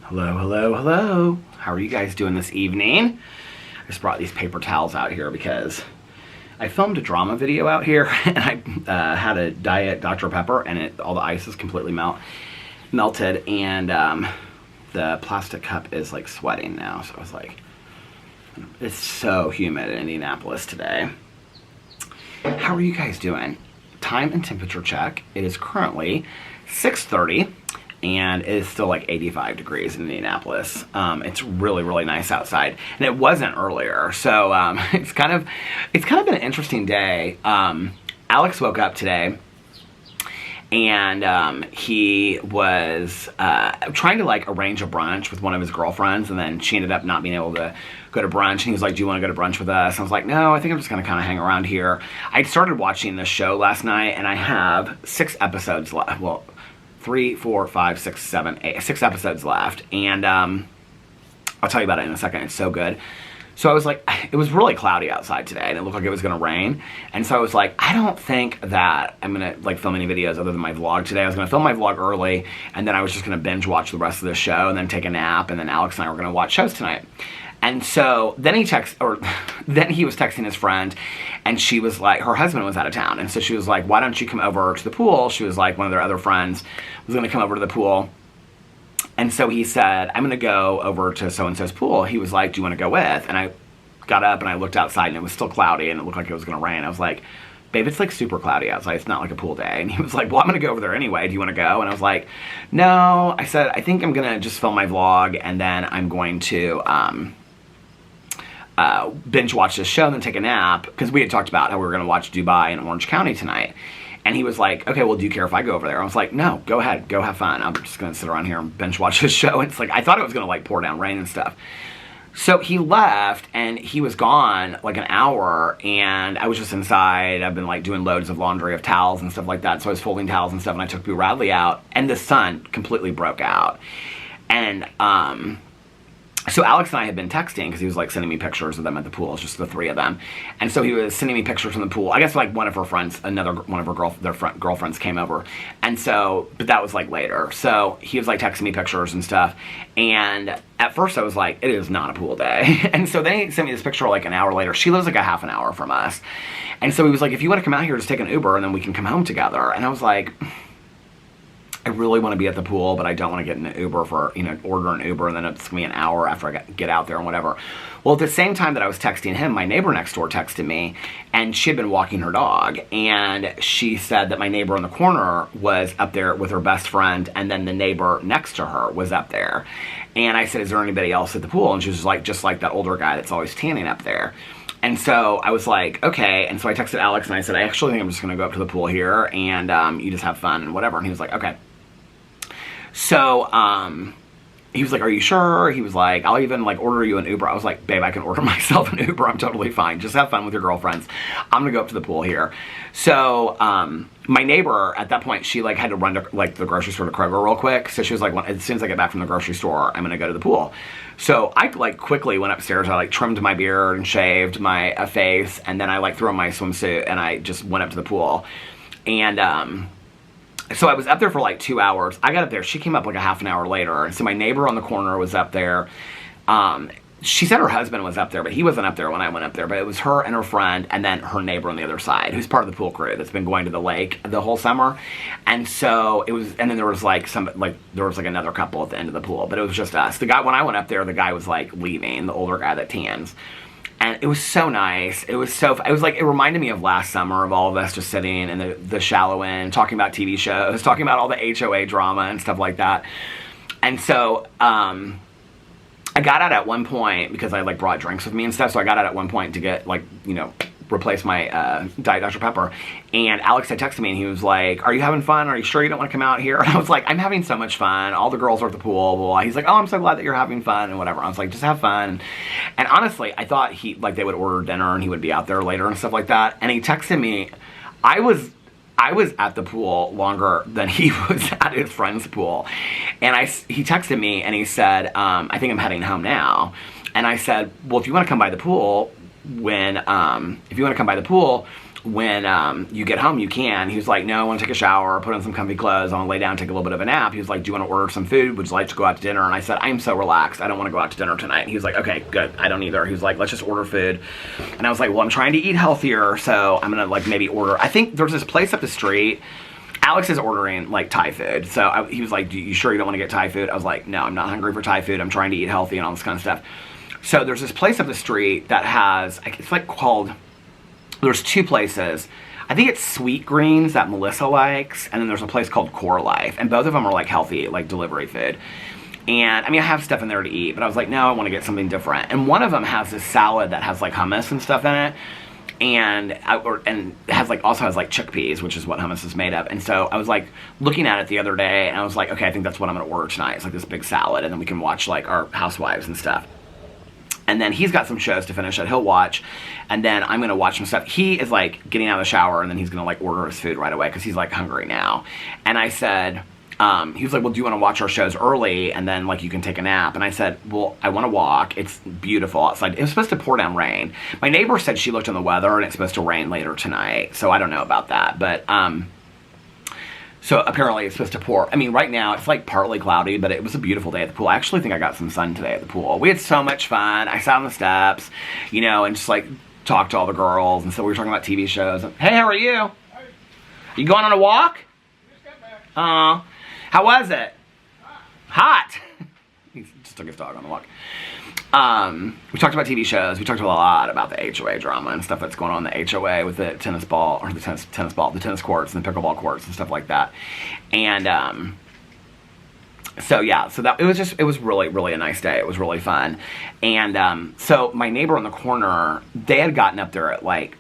Hello, hello, hello. How are you guys doing this evening? I just brought these paper towels out here because I filmed a drama video out here and I had a diet Dr. Pepper and all the ice is completely melted and the plastic cup is like sweating now. So I was like, it's so humid in Indianapolis today. How are you guys doing? Time and temperature check. It is currently 6:30. And it is still like 85 degrees in Indianapolis. It's really, really nice outside, and it wasn't earlier. So it's kind of been an interesting day. Alex woke up today, and he was trying to like arrange a brunch with one of his girlfriends, and then she ended up not being able to go to brunch. And he was like, "Do you want to go to brunch with us?" And I was like, "No, I think I'm just gonna kind of hang around here." I started watching this show last night, and I have 6 episodes left. Well, 3, 4, 5, 6, 7, 8, 6 episodes left, and I'll tell you about it in a second. It's so good. So I was like, it was really cloudy outside today, and it looked like it was gonna rain, and so I was like, I don't think that I'm gonna like film any videos other than my vlog today. I was gonna film my vlog early, and then I was just gonna binge watch the rest of the show, and then take a nap, and then Alex and I were gonna watch shows tonight. And so then he was texting his friend, and she was like, her husband was out of town, and so she was like, why don't you come over to the pool? She was like, one of their other friends was gonna come over to the pool. And so he said, I'm gonna go over to so-and-so's pool. He was like, do you wanna go with? And I got up and I looked outside, and it was still cloudy, and it looked like it was gonna rain. I was like, babe, it's like super cloudy outside. It's not like a pool day. And he was like, well, I'm gonna go over there anyway. Do you wanna go? And I was like, no. I said, I think I'm gonna just film my vlog, and then I'm going to binge watch this show and then take a nap, because we had talked about how we were going to watch Dubai and Orange County tonight. And he was like, okay, well, do you care if I go over there? I was like, no, go ahead, go have fun. I'm just going to sit around here and binge watch this show. And it's like, I thought it was going to like pour down rain and stuff. So he left, and he was gone like an hour, and I was just inside. I've been like doing loads of laundry of towels and stuff like that. So I was folding towels and stuff, and I took Boo Radley out, and the sun completely broke out. And so Alex and I had been texting, because he was like sending me pictures of them at the pool. It's just the 3 of them. And so he was sending me pictures from the pool. I guess like one of her friends, one of her girlfriends came over. And so, but that was like later. So he was like texting me pictures and stuff. And at first I was like, it is not a pool day. And so then he sent me this picture like an hour later. She lives like a half an hour from us. And so he was like, if you want to come out here, just take an Uber and then we can come home together. And I was like, I really want to be at the pool, but I don't want to get in an Uber order an Uber, and then it's going to be an hour after I get out there and whatever. Well, at the same time that I was texting him, my neighbor next door texted me, and she had been walking her dog, and she said that my neighbor in the corner was up there with her best friend, and then the neighbor next to her was up there. And I said, is there anybody else at the pool? And she was like, just like that older guy that's always tanning up there. And so I was like, okay. And so I texted Alex, and I said, I actually think I'm just going to go up to the pool here, and you just have fun and whatever. And he was like, okay. So, he was like, are you sure? He was like, I'll even like order you an Uber. I was like, babe, I can order myself an Uber. I'm totally fine. Just have fun with your girlfriends. I'm gonna go up to the pool here. So, my neighbor at that point, she like had to run to like the grocery store to Kroger real quick. So she was like, well, as soon as I get back from the grocery store, I'm gonna go to the pool. So I like quickly went upstairs. I like trimmed my beard and shaved my face. And then I like threw on my swimsuit and I just went up to the pool. And, so I was up there for like 2 hours. I got up there. She came up like a half an hour later. And so my neighbor on the corner was up there. She said her husband was up there, but he wasn't up there when I went up there. But it was her and her friend, and then her neighbor on the other side, who's part of the pool crew that's been going to the lake the whole summer. And so it was, and then there was like another couple at the end of the pool, but it was just us. The guy, when I went up there, the guy was like leaving, the older guy that tans. And it was so nice. It was like, it reminded me of last summer of all of us just sitting in the shallow end, talking about TV shows, talking about all the HOA drama and stuff like that. And so, I got out at one point, because I like brought drinks with me and stuff, so I got out at one point to get like, replace my Diet Dr. Pepper. And Alex had texted me, and he was like, are you having fun? Are you sure you don't want to come out here? And I was like, I'm having so much fun. All the girls are at the pool. Blah, blah. He's like, oh, I'm so glad that you're having fun and whatever. I was like, just have fun. And honestly, I thought they would order dinner and he would be out there later and stuff like that. And he texted me. I was at the pool longer than he was at his friend's pool. And he texted me and he said, I think I'm heading home now. And I said, well, if you want to come by the pool, when you get home, you can. He was like, no, I want to take a shower, put on some comfy clothes, I want to lay down, take a little bit of a nap. He was like, do you want to order some food? Would you like to go out to dinner? And I said, I'm so relaxed. I don't want to go out to dinner tonight. And he was like, okay, good. I don't either. He was like, let's just order food. And I was like, well, I'm trying to eat healthier, so I'm going to like maybe order. I think there's this place up the street. Alex is ordering like Thai food. So he was like, you sure you don't want to get Thai food? I was like, no, I'm not hungry for Thai food. I'm trying to eat healthy and all this kind of stuff. So there's this place up the street that has, it's like called, there's two places. I think it's Sweet Greens that Melissa likes, and then there's a place called Core Life, and both of them are like healthy, like delivery food. And I mean, I have stuff in there to eat, but I was like, no, I want to get something different. And one of them has this salad that has like hummus and stuff in it, and has like also has like chickpeas, which is what hummus is made of. And so I was like looking at it the other day, and I was like, okay, I think that's what I'm gonna order tonight. It's like this big salad, and then we can watch like our housewives and stuff. And then he's got some shows to finish that he'll watch, and then I'm gonna watch some stuff. He is like getting out of the shower, and then he's gonna like order his food right away because he's like hungry now. And I said, he was like, well, do you want to watch our shows early, and then like you can take a nap? And I said, well, I want to walk. It's beautiful outside. It was supposed to pour down rain. My neighbor said she looked on the weather, and it's supposed to rain later tonight. So I don't know about that, but so apparently it's supposed to pour. I mean, right now it's like partly cloudy, but it was a beautiful day at the pool. I actually think I got some sun today at the pool. We had so much fun. I sat on the steps, you know, and just like talked to all the girls. And so we were talking about TV shows. Hey, how are you? Hey. You going on a walk? Just got back. How was it? Hot. He just took his dog on the walk. We talked about TV shows. We talked a lot about the HOA drama and stuff that's going on in the HOA with the tennis courts and the pickleball courts and stuff like that. And so yeah, so that it was really, really a nice day. It was really fun. And so my neighbor on the corner, they had gotten up there at like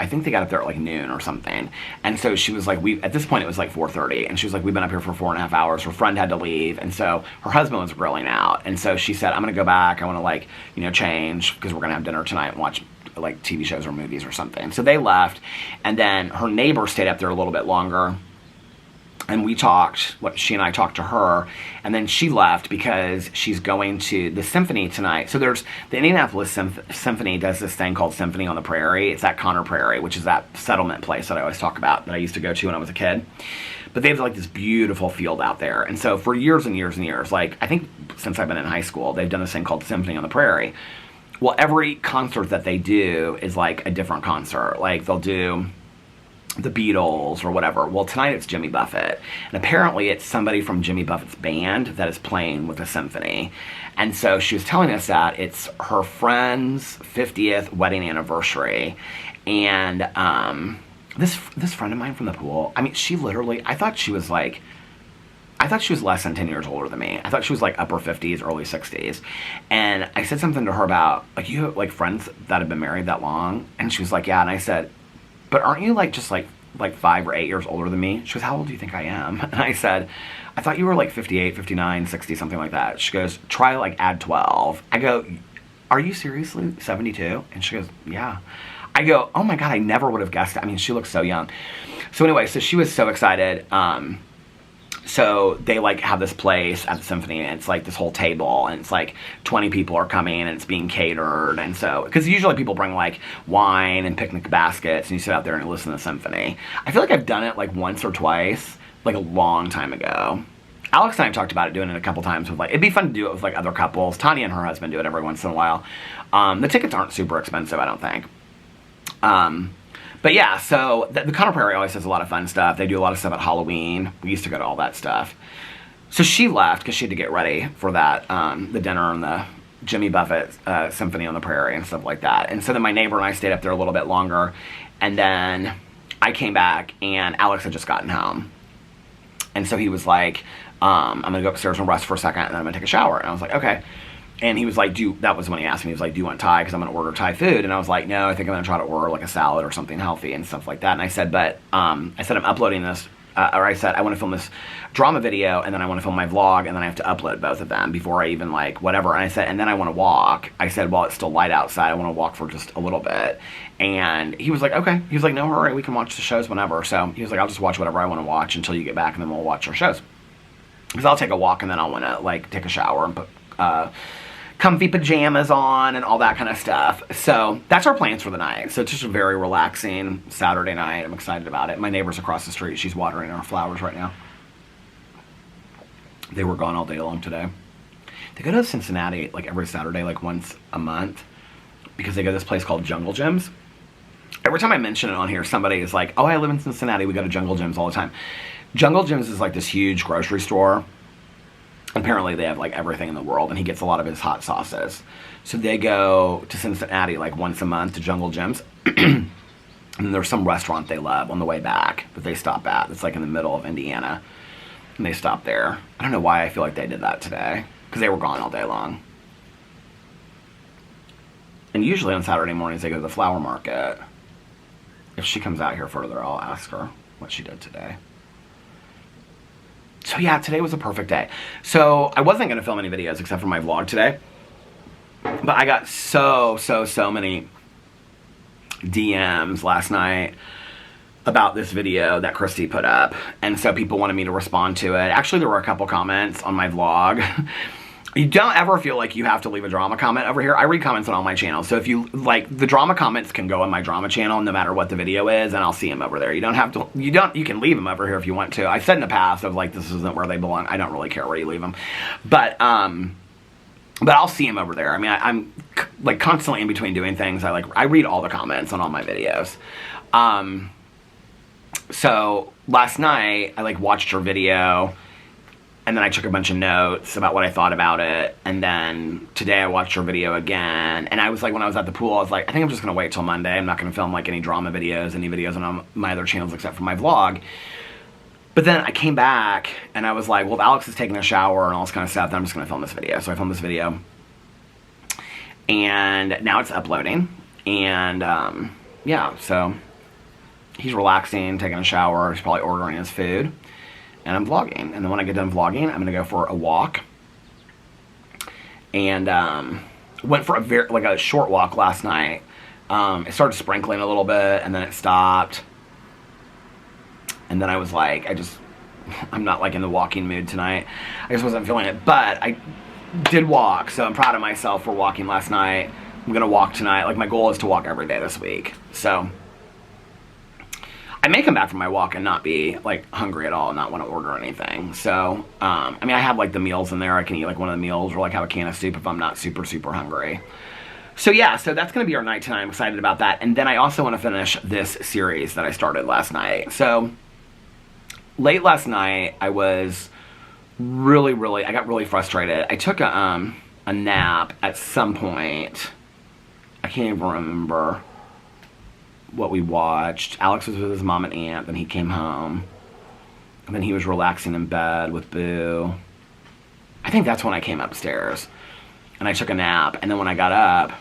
I think they got up there at like noon or something. And so she was like, at this point it was like 4:30, and she was like, we've been up here for 4.5 hours. Her friend had to leave, and so her husband was grilling out. And so she said, I'm gonna go back. I wanna like, you know, change because we're gonna have dinner tonight and watch like TV shows or movies or something. So they left, and then her neighbor stayed up there a little bit longer. And we talked, she and I talked to her, and then she left because she's going to the symphony tonight. So there's, the Indianapolis Symphony does this thing called Symphony on the Prairie. It's at Connor Prairie, which is that settlement place that I always talk about that I used to go to when I was a kid. But they have like this beautiful field out there. And so for years and years and years, like I think since I've been in high school, they've done this thing called Symphony on the Prairie. Well, every concert that they do is like a different concert. Like they'll do the Beatles or whatever. Well, tonight it's Jimmy Buffett, and apparently it's somebody from Jimmy Buffett's band that is playing with the symphony. And so she was telling us that it's her friend's 50th wedding anniversary, and this friend of mine from the pool, I mean, she literally, I thought she was less than 10 years older than me. I thought she was like upper 50s, early 60s. And I said something to her about, like, you have like friends that have been married that long? And she was like, yeah. And I said, but aren't you like just like 5 or 8 years older than me? She goes, how old do you think I am? And I said, I thought you were like 58, 59, 60, something like that. She goes, try like add 12. I go, are you seriously 72? And she goes, yeah. I go, oh my God, I never would have guessed it. I mean, she looks so young. So anyway, so she was so excited. So they like have this place at the symphony, and it's like this whole table, and it's like 20 people are coming, and it's being catered. And so, because usually people bring like wine and picnic baskets, and you sit out there and you listen to the symphony. I feel like I've done it like once or twice, like a long time ago. Alex and I talked about doing it a couple times with like, it'd be fun to do it with like other couples. Tanya and her husband do it every once in a while. The tickets aren't super expensive, I don't think. But yeah, so the Connor Prairie always does a lot of fun stuff. They do a lot of stuff at Halloween. We used to go to all that stuff. So she left because she had to get ready for that, the dinner and the Jimmy Buffett Symphony on the Prairie and stuff like that. And so then my neighbor and I stayed up there a little bit longer. And then I came back, and Alex had just gotten home. And so he was like, I'm going to go upstairs and rest for a second, and then I'm going to take a shower. And I was like, okay. And he was like, that was when he asked me, he was like, do you want Thai? Because I'm going to order Thai food. And I was like, no, I think I'm going to try to order like a salad or something healthy and stuff like that. And I said, I'm uploading this, or I said, I want to film this drama video, and then I want to film my vlog, and then I have to upload both of them before I even like whatever. And I said, and then I want to walk. I said, well, it's still light outside. I want to walk for just a little bit. And he was like, okay. He was like, no hurry. We can watch the shows whenever. So he was like, I'll just watch whatever I want to watch until you get back, and then we'll watch our shows. Because I'll take a walk, and then I'll want to like take a shower and comfy pajamas on and all that kind of stuff. So that's our plans for the night. So it's just a very relaxing Saturday night. I'm excited about it. My neighbor's across the street. She's watering our flowers right now. They were gone all day long today. They go to Cincinnati like every Saturday, like once a month, because they go to this place called Jungle Gyms. Every time I mention it on here, somebody is like, oh, I live in Cincinnati. We go to Jungle Gyms all the time. Jungle Gyms is like this huge grocery store. Apparently they have like everything in the world, and he gets a lot of his hot sauces. So they go to Cincinnati like once a month to Jungle Gyms. And there's some restaurant they love on the way back that they stop at. It's like in the middle of Indiana. And they stop there. I don't know why I feel like they did that today, because they were gone all day long. And usually on Saturday mornings they go to the flower market. If she comes out here further, I'll ask her what she did today. So yeah, today was a perfect day. So I wasn't going to film any videos except for my vlog today. But I got so many DMs last night about this video that Christy put up. And so people wanted me to respond to it. Actually, there were a couple comments on my vlog. You don't ever feel like you have to leave a drama comment over here. I read comments on all my channels. So if you, like, the drama comments can go on my drama channel no matter what the video is, and I'll see them over there. You don't have to, you can leave them over here if you want to. I said in the past, I was like, this isn't where they belong. I don't really care where you leave them. But I'll see them over there. I mean, I'm like constantly in between doing things. I read all the comments on all my videos. So last night I like watched her video, and then I took a bunch of notes about what I thought about it. And then today I watched her video again. And I was like, when I was at the pool, I was like, I think I'm just going to wait till Monday. I'm not going to film like any drama videos, any videos on my other channels except for my vlog. But then I came back and I was like, well, if Alex is taking a shower and all this kind of stuff, then I'm just going to film this video. So I filmed this video. And now it's uploading. And yeah, so he's relaxing, taking a shower. He's probably ordering his food. And I'm vlogging. And then when I get done vlogging, I'm going to go for a walk. And went for a short walk last night. It started sprinkling a little bit, and then it stopped. And then I was like, I'm not like in the walking mood tonight. I just wasn't feeling it. But I did walk, so I'm proud of myself for walking last night. I'm going to walk tonight. Like, my goal is to walk every day this week. So I may come back from my walk and not be like hungry at all and not want to order anything. So, I mean, I have like the meals in there. I can eat like one of the meals or like have a can of soup if I'm not super hungry. So yeah, so that's going to be our night tonight. I'm excited about that. And then I also want to finish this series that I started last night. So late last night, I was I got really frustrated. I took a nap at some point. I can't even remember what we watched. Alex was with his mom and aunt, then he came home. And then he was relaxing in bed with Boo. I think that's when I came upstairs. And I took a nap. And then when I got up,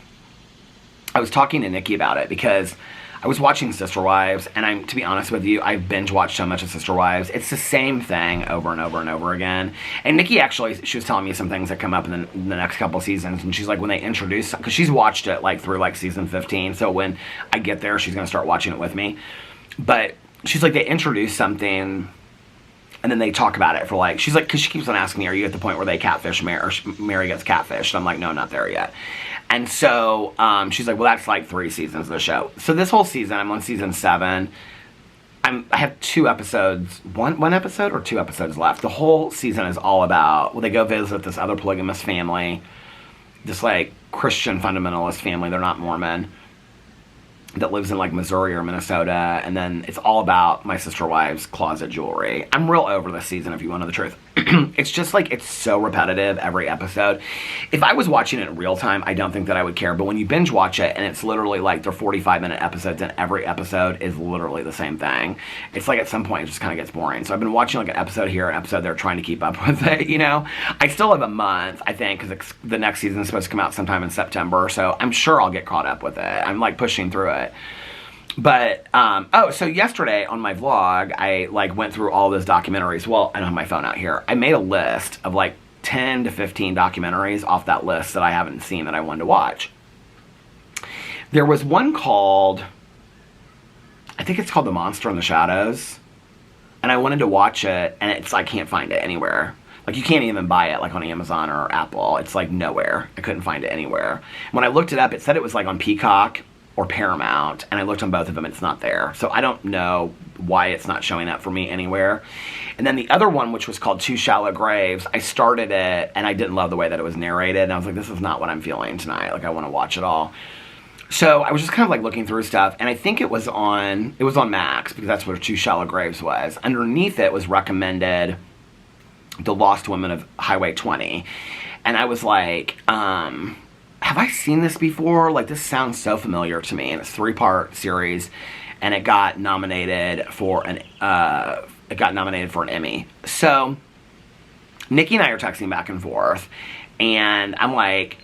I was talking to Nikki about it because I was watching Sister Wives, and to be honest with you, I've binge watched so much of Sister Wives. It's the same thing over and over and over again. And Nikki actually, she was telling me some things that come up in the next couple seasons, and she's like, when they introduce, because she's watched it like through like season 15, so when I get there, she's going to start watching it with me. But she's like, they introduce something, and then they talk about it for like, she's like, because she keeps on asking me, are you at the point where they catfish Mary, or Mary gets catfished? I'm like, no, not there yet. And so she's like, well, that's like 3 seasons of the show. So this whole season, I'm on season 7. I have 2 episodes, one episode or 2 episodes left. The whole season is all about, well, they go visit this other polygamous family, this like Christian fundamentalist family. They're not Mormon, that lives in like Missouri or Minnesota, and then it's all about my Sister Wives closet jewelry. I'm real over this season, if you want to know the truth. It's just like, it's so repetitive every episode. If I was watching it in real time, I don't think that I would care, but when you binge watch it and it's literally like they're 45-minute episodes and every episode is literally the same thing, it's like at some point it just kind of gets boring. So I've been watching like an episode here, an episode there, trying to keep up with it, you know? I still have a month, I think, because the next season is supposed to come out sometime in September, so I'm sure I'll get caught up with it. I'm like pushing through it. But, so yesterday on my vlog, I like went through all those documentaries. Well, I don't have my phone out here. I made a list of like 10 to 15 documentaries off that list that I haven't seen that I wanted to watch. There was one called, I think it's called The Monster in the Shadows. And I wanted to watch it, and I can't find it anywhere. Like, you can't even buy it, like, on Amazon or Apple. It's, like, nowhere. I couldn't find it anywhere. When I looked it up, it said it was, like, on Peacock or Paramount, and I looked on both of them, it's not there. So I don't know why it's not showing up for me anywhere. And then the other one, which was called Two Shallow Graves, I started it, and I didn't love the way that it was narrated, and I was like, this is not what I'm feeling tonight. Like, I want to watch it all. So I was just kind of, like, looking through stuff, and I think it was on Max, because that's where Two Shallow Graves was. Underneath it was recommended The Lost Women of Highway 20. And I was like, have I seen this before? Like, this sounds so familiar to me. And it's a 3-part series, and it got nominated for an Emmy. So Nikki and I are texting back and forth, and I'm like,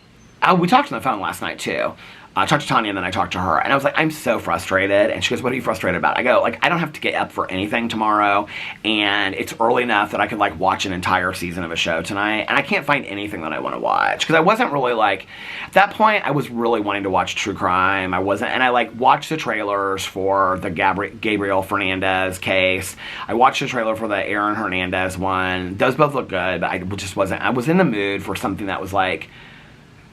we talked on the phone last night too. I talked to Tanya, and then I talked to her, and I was like, I'm so frustrated. And she goes, what are you frustrated about? I go, like, I don't have to get up for anything tomorrow, and it's early enough that I could, like, watch an entire season of a show tonight, and I can't find anything that I want to watch. Because I wasn't really, like, at that point, I was really wanting to watch true crime. I wasn't, and I, like, watched the trailers for the Gabriel Fernandez case. I watched the trailer for the Aaron Hernandez one. Those both look good, but I just wasn't, I was in the mood for something that was, like,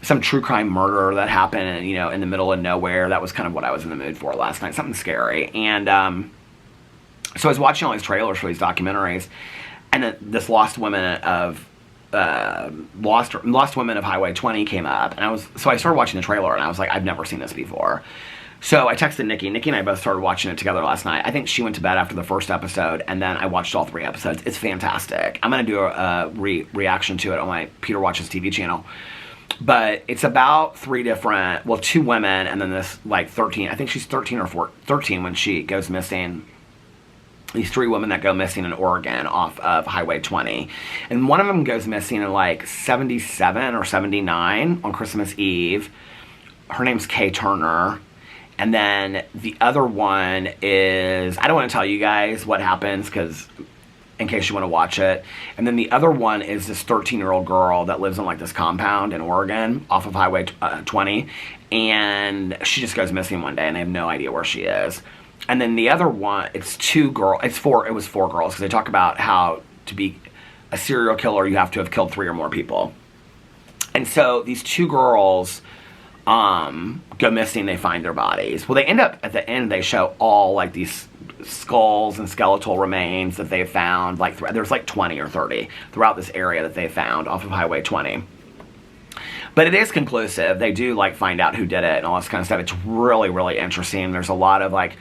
some true crime murder that happened, you know, in the middle of nowhere. That was kind of what I was in the mood for last night. Something scary. And so I was watching all these trailers for these documentaries, and then this Lost Women of Highway 20 came up, and so I started watching the trailer, and I was like, I've never seen this before. So I texted Nikki. Nikki and I both started watching it together last night. I think she went to bed after the first episode, and then I watched all 3 episodes. It's fantastic. I'm going to do a reaction to it on my Peter Watches TV channel. But it's about 2 women, and then this, like, 13, I think she's 13 or 13 when she goes missing. These 3 women that go missing in Oregon off of Highway 20. And one of them goes missing in, like, 77 or 79 on Christmas Eve. Her name's Kay Turner. And then the other one is, I don't want to tell you guys what happens, because in case you want to watch it. And then the other one is this 13-year-old girl that lives on, like, this compound in Oregon off of Highway 20, and she just goes missing one day, and they have no idea where she is. And then the other one, it was 4 girls, because they talk about how to be a serial killer, you have to have killed 3 or more people. And so these 2 girls go missing, they find their bodies. Well, they end up, at the end, they show all, like, these skulls and skeletal remains that they've found. Like, there's like 20 or 30 throughout this area that they found off of Highway 20. But it is conclusive. They do, like, find out who did it and all this kind of stuff. It's really, really interesting. There's a lot of, like,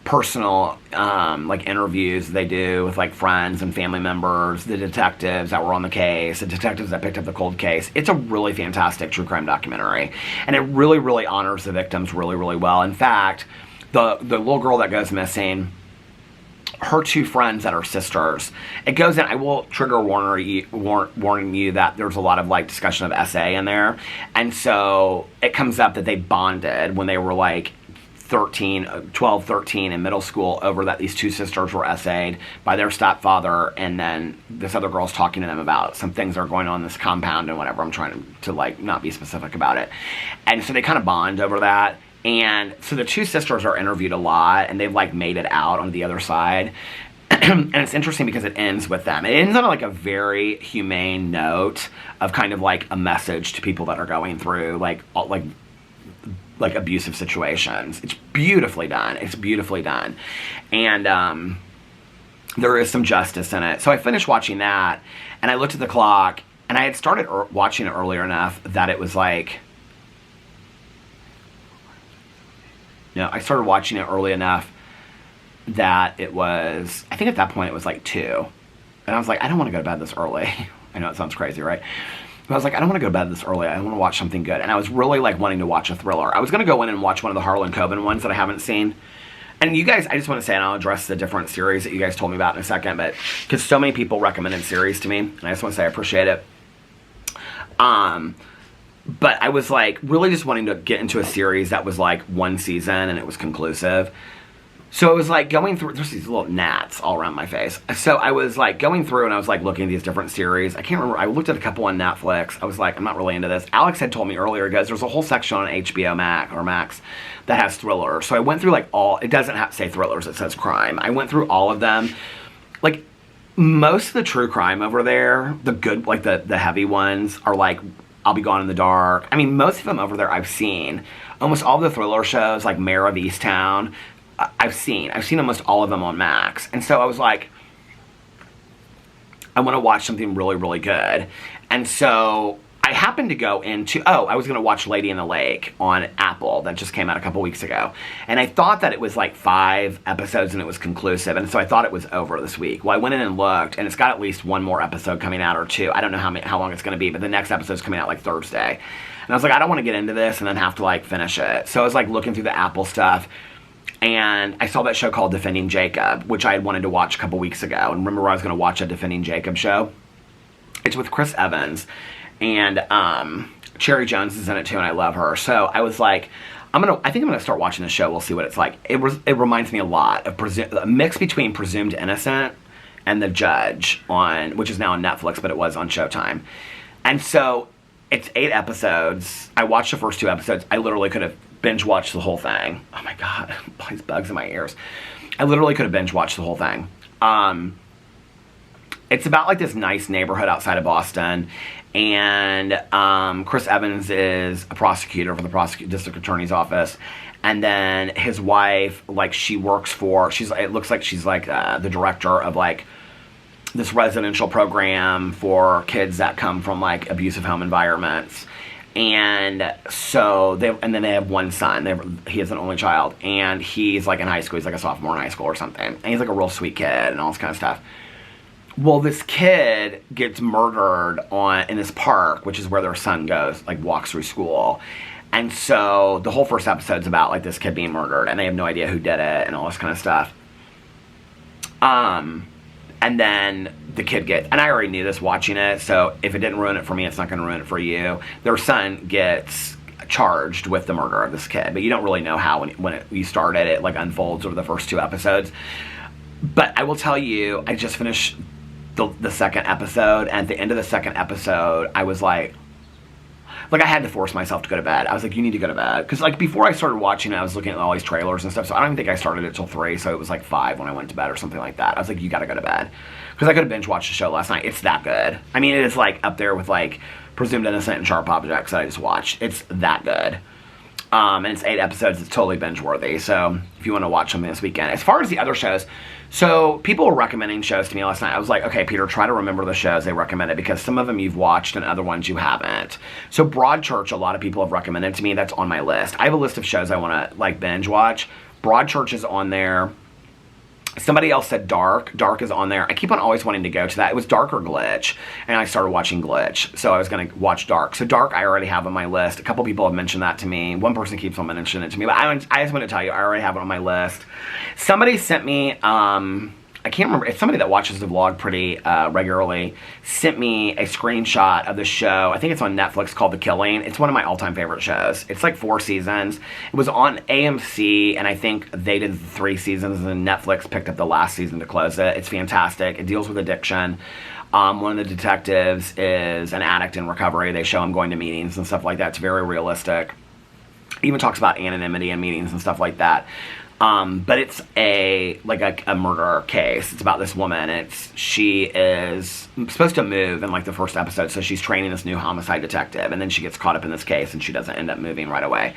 personal, like, interviews they do with, like, friends and family members, the detectives that were on the case, the detectives that picked up the cold case. It's a really fantastic true crime documentary. And it really, really honors the victims really, really well. In fact, the little girl that goes missing, her 2 friends that are sisters, it goes in, I will trigger warning you that there's a lot of, like, discussion of SA in there. And so it comes up that they bonded when they were, like, 12, 13 in middle school over that these 2 sisters were SA'd by their stepfather, and then this other girl's talking to them about some things that are going on in this compound and whatever. I'm trying to like, not be specific about it. And so they kind of bond over that. And so the 2 sisters are interviewed a lot, and they've, like, made it out on the other side. And it's interesting because it ends with them. It ends on, like, a very humane note of kind of, like, a message to people that are going through, like abusive situations. It's beautifully done. It's beautifully done. And there is some justice in it. So I finished watching that, and I looked at the clock, and I had started watching it earlier enough that it was like, I started watching it early enough that it was, I think at that point it was like 2. And I was like, I don't want to go to bed this early. I know it sounds crazy, right? But I was like, I don't want to go to bed this early. I want to watch something good. And I was really, like, wanting to watch a thriller. I was going to go in and watch one of the Harlan Coben ones that I haven't seen. And you guys, I just want to say, and I'll address the different series that you guys told me about in a second, but because so many people recommended series to me, and I just want to say I appreciate it. But I was, like, really just wanting to get into a series that was, like, 1 season and it was conclusive. So I was, like, going through, there's these little gnats all around my face. So I was, like, going through and I was, like, looking at these different series. I can't remember, I looked at a couple on Netflix. I was like, I'm not really into this. Alex had told me earlier, guys, there's a whole section on HBO Max that has thrillers. So I went through, like, it doesn't say thrillers, it says crime. I went through all of them. Like, most of the true crime over there, the good, like the heavy ones, are like I'll Be Gone in the Dark. I mean, most of them over there I've seen. Almost all the thriller shows, like Mayor of Easttown, I've seen. I've seen almost all of them on Max. And so I was like, I want to watch something really, really good. And so I happened to go into, I was going to watch Lady in the Lake on Apple that just came out a couple weeks ago. And I thought that it was like 5 episodes and it was conclusive. And so I thought it was over this week. Well, I went in and looked, and it's got at least 1 more episode coming out, or 2. I don't know how long it's going to be, but the next episode's coming out like Thursday. And I was like, I don't want to get into this and then have to like finish it. So I was like looking through the Apple stuff. And I saw that show called Defending Jacob, which I had wanted to watch a couple weeks ago. And remember I was going to watch a Defending Jacob show? It's with Chris Evans. And Cherry Jones is in it too, and I love her. So I was like, I think I'm gonna start watching the show. We'll see what it's like. It reminds me a lot of a mix between Presumed Innocent and The Judge, which is now on Netflix, but it was on Showtime. And so it's 8 episodes. I watched the first 2 episodes. I literally could have binge watched the whole thing. Oh my god, all these bugs in my ears. I literally could have binge watched the whole thing. It's about like this nice neighborhood outside of Boston. And Chris Evans is a prosecutor for the district attorney's office, and then his wife, like, she works for, it looks like she's like the director of like this residential program for kids that come from like abusive home environments. And so then they have 1 son. He is an only child, and he's like in high school. He's like a sophomore in high school or something, and he's like a real sweet kid and all this kind of stuff. Well, this kid gets murdered in this park, which is where their son goes, like walks through school. And so the whole first episode's about like this kid being murdered, and they have no idea who did it and all this kind of stuff. And then the kid and I already knew this watching it, so if it didn't ruin it for me, it's not going to ruin it for you. Their son gets charged with the murder of this kid, but you don't really know how when you start it. It like unfolds over the first 2 episodes. But I will tell you, I just finished the second episode, and at the end of the second episode, I was like I had to force myself to go to bed. I was like, you need to go to bed. Because like before I started watching it, I was looking at all these trailers and stuff, so I don't even think I started it till 3, so it was like 5 when I went to bed or something like that. I was like, you gotta go to bed. Because I could have binge watched the show last night. It's that good. I mean, it is like up there with like Presumed Innocent and Sharp Objects that I just watched. It's that good. And it's 8 episodes. It's totally binge worthy. So if you want to watch something this weekend. As far as the other shows, so people were recommending shows to me last night. I was like, okay, Peter, try to remember the shows they recommended, because some of them you've watched and other ones you haven't. So Broadchurch, a lot of people have recommended to me. That's on my list. I have a list of shows I want to like binge watch. Broadchurch is on there. Somebody else said Dark. Dark is on there. I keep on always wanting to go to that. It was Dark or Glitch, and I started watching Glitch, so I was going to watch Dark. So Dark I already have on my list. A couple people have mentioned that to me. One person keeps on mentioning it to me, but I just want to tell you, I already have it on my list. Somebody sent me, I can't remember, it's somebody that watches the vlog pretty regularly, sent me a screenshot of the show. I think it's on Netflix, called The Killing. It's one of my all-time favorite shows. It's like 4 seasons. It was on AMC, and I think they did 3 seasons, and Netflix picked up the last season to close it. It's fantastic. It deals with addiction. One of the detectives is an addict in recovery. They show him going to meetings and stuff like that. It's very realistic. It even talks about anonymity in meetings and stuff like that. But it's a murder case. It's about this woman. She is supposed to move in like the first episode, so she's training this new homicide detective, and then she gets caught up in this case, and she doesn't end up moving right away.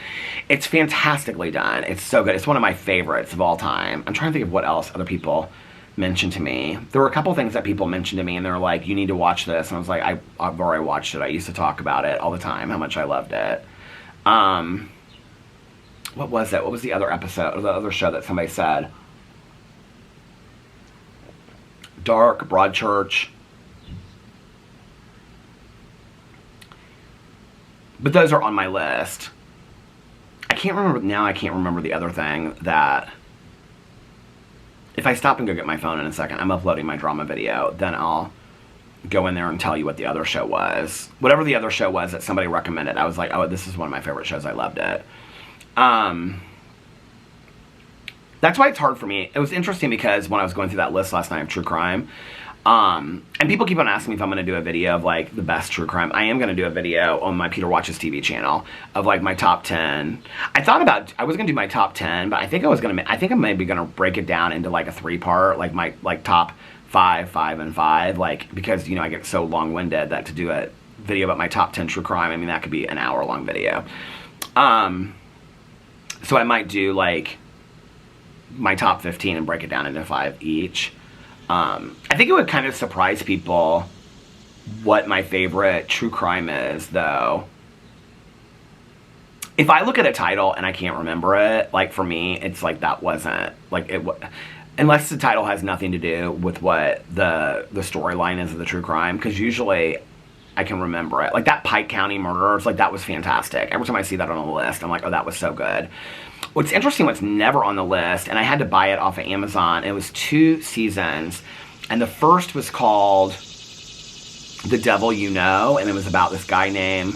It's fantastically done. It's so good. It's one of my favorites of all time. I'm trying to think of what else other people mentioned to me. There were a couple things that people mentioned to me, and they were like, you need to watch this. And I was like, I've already watched it. I used to talk about it all the time, how much I loved it. What was it? What was the other episode, or the other show that somebody said? Dark, Broadchurch. But those are on my list. I can't remember the other thing that... If I stop and go get my phone in a second, I'm uploading my drama video, then I'll go in there and tell you what the other show was. Whatever the other show was that somebody recommended, I was like, oh, this is one of my favorite shows. I loved it. That's why it's hard for me. It was interesting because when I was going through that list last night of true crime, and people keep on asking me if I'm going to do a video of like the best true crime. I am going to do a video on my Peter Watches TV channel of like my top 10. I was going to do my top 10, but I think I'm maybe going to break it down into like a 3-part, like my top 5, and 5, like, because, you know, I get so long-winded that to do a video about my top 10 true crime, I mean, that could be an hour-long video. So I might do, like, my top 15 and break it down into 5 each. I think it would kind of surprise people what my favorite true crime is, though. If I look at a title and I can't remember it, like, for me, it's like that wasn't, like, unless the title has nothing to do with what the storyline is of the true crime, because usually I can remember it. Like, that Pike County Murders, like, that was fantastic. Every time I see that on a list, I'm like, oh, that was so good. What's interesting, what's never on the list, and I had to buy it off of Amazon, it was 2 seasons, and the first was called The Devil You Know, and it was about this guy named,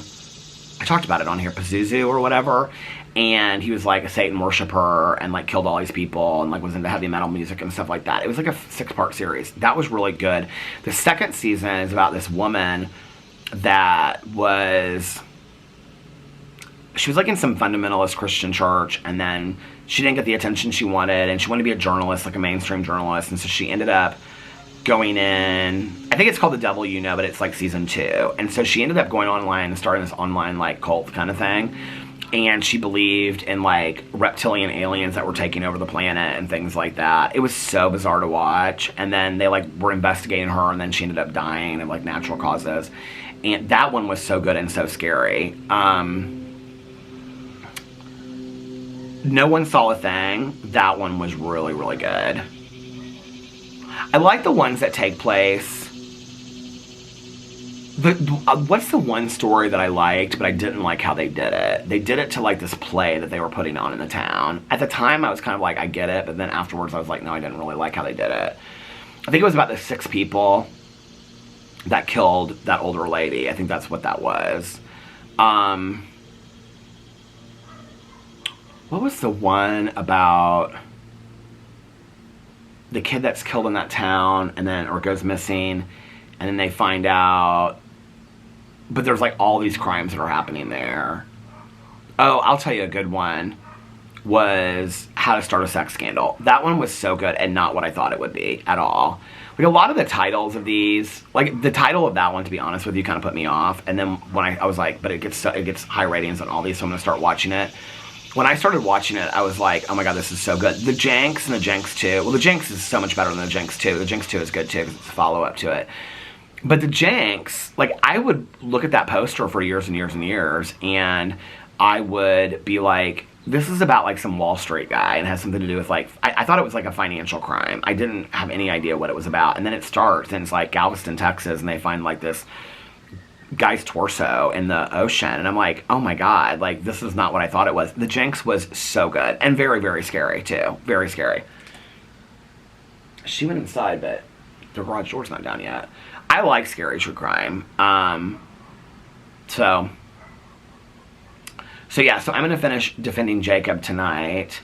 I talked about it on here, Pazuzu or whatever, and he was like a Satan worshiper and like killed all these people and like was into heavy metal music and stuff like that. It was like a 6-part series. That was really good. The second season is about this woman that was, she was like in some fundamentalist Christian church, and then she didn't get the attention she wanted, and she wanted to be a journalist, like a mainstream journalist, and so she ended up going in, I think it's called The Devil You Know, but it's like season 2, and so she ended up going online and starting this online like cult kind of thing, and she believed in like reptilian aliens that were taking over the planet and things like that. It was so bizarre to watch, and then they like were investigating her, and then she ended up dying of like natural causes, and that one was so good and so scary. No One Saw a Thing, that one was really, really good. I like the ones that take place. What's the one story that I liked, but I didn't like how they did it? They did it to like this play that they were putting on in the town. At the time, I was kind of like, I get it, but then afterwards, I was like, no, I didn't really like how they did it. I think it was about the 6 people that killed that older lady. I think that's what that was. What was the one about the kid that's killed in that town and then, or goes missing, and then they find out, but there's like all these crimes that are happening there. Oh, I'll tell you a good one, was How to Start a Sex Scandal. That one was so good and not what I thought it would be at all. Like, a lot of the titles of these, like the title of that one, to be honest with you, kind of put me off. And then when I was like, but it gets high ratings on all these, so I'm gonna start watching it. When I started watching it, I was like, oh my god, this is so good. The Jenks and the Jenks 2. Well, the Jenks is so much better than the Jenks 2. The Jenks 2 is good too, because it's a follow-up to it. But the Jenks, like, I would look at that poster for years and years and years, and I would be like, this is about like some Wall Street guy, and has something to do with like, I thought it was like a financial crime. I didn't have any idea what it was about. And then it starts, and it's like Galveston, Texas, and they find like this guy's torso in the ocean, and I'm like, oh my god, like, this is not what I thought it was. The Jenks was so good, and very, very scary too. Very scary. She went inside, but the garage door's not down yet. I like scary true crime. So yeah, so I'm gonna finish Defending Jacob tonight.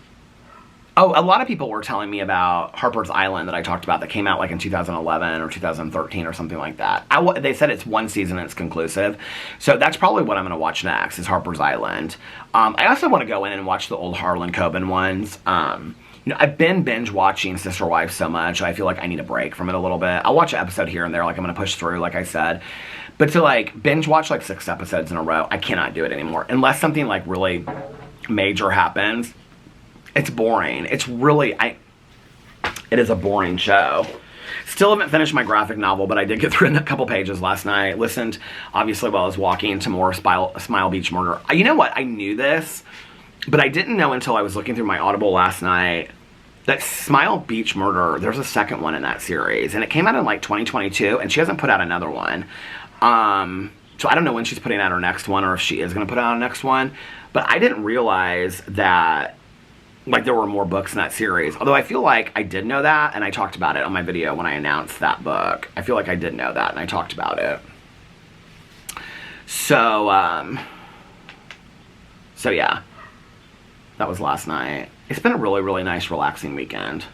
Oh, a lot of people were telling me about Harper's Island that I talked about that came out like in 2011 or 2013 or something like that. They said it's 1 season and it's conclusive. So that's probably what I'm going to watch next, is Harper's Island. I also want to go in and watch the old Harlan Coben ones. You know, I've been binge watching Sister Wives so much, I feel like I need a break from it a little bit. I'll watch an episode here and there, like I'm going to push through, like I said. But to like binge watch like 6 episodes in a row, I cannot do it anymore. Unless something like really major happens. It's boring. It's really, it is a boring show. Still haven't finished my graphic novel, but I did get through a couple pages last night. Listened, obviously, while I was walking, to more Smile Beach Murder. You know what? I knew this, but I didn't know until I was looking through my Audible last night that Smile Beach Murder, there's a second one in that series, and it came out in like 2022, and she hasn't put out another one. So I don't know when she's putting out her next one, or if she is going to put out a next one, but I didn't realize that like there were more books in that series. Although I feel like I did know that, and I talked about it on my video when I announced that book. I feel like I did know that, and I talked about it. So yeah. That was last night. It's been a really, really nice, relaxing weekend.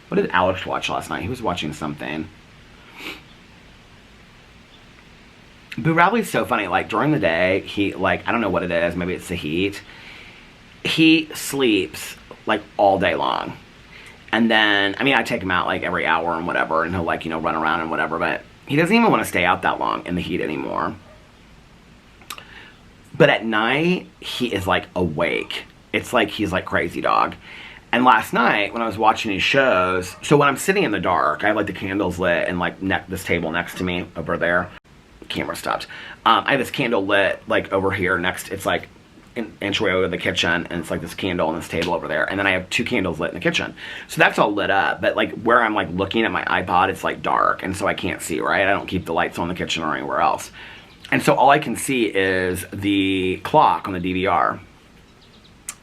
What did Alex watch last night? He was watching something. Boo Radley's so funny. Like, during the day, he, like, I don't know what it is. Maybe it's the heat. He sleeps, like, all day long. And then, I mean, I take him out like every hour and whatever, and he'll like, you know, run around and whatever, but he doesn't even want to stay out that long in the heat anymore. But at night, he is like awake. It's like he's like crazy dog. And last night, when I was watching these shows, so when I'm sitting in the dark, I have like the candles lit and like this table next to me over there. Camera stopped. I have this candle lit like over here next. It's like an entryway over to the kitchen, and it's like this candle on this table over there. And then I have 2 candles lit in the kitchen. So that's all lit up. But like where I'm like looking at my iPod, it's like dark, and so I can't see, right? I don't keep the lights on in the kitchen or anywhere else. And so all I can see is the clock on the DVR.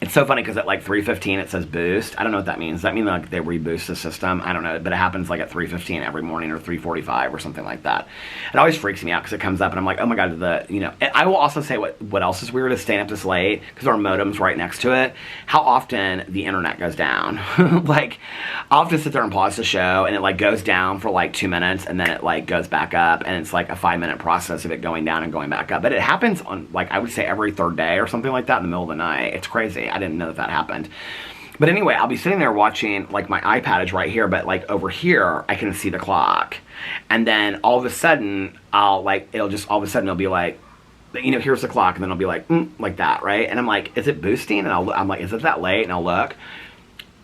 It's so funny because at like 3:15 it says boost. I don't know what that means. Does that mean like they reboost the system? I don't know, but it happens like at 3:15 every morning or 3:45 or something like that. It always freaks me out because it comes up and I'm like, oh my god, And I will also say what else is weird is staying up this late because our modem's right next to it. How often the internet goes down? Like, I'll have to sit there and pause the show and it like goes down for like 2 minutes and then it like goes back up, and it's like a 5-minute process of it going down and going back up. But it happens on like, I would say every 3rd day or something like that in the middle of the night. It's crazy. I didn't know that happened. But anyway, I'll be sitting there watching, like my iPad is right here, but like over here, I can see the clock. And then all of a sudden, all of a sudden it'll be like, you know, here's the clock, and then it'll be like, like that, right? And I'm like, is it boosting? And I'm like, is it that late? And I'll look,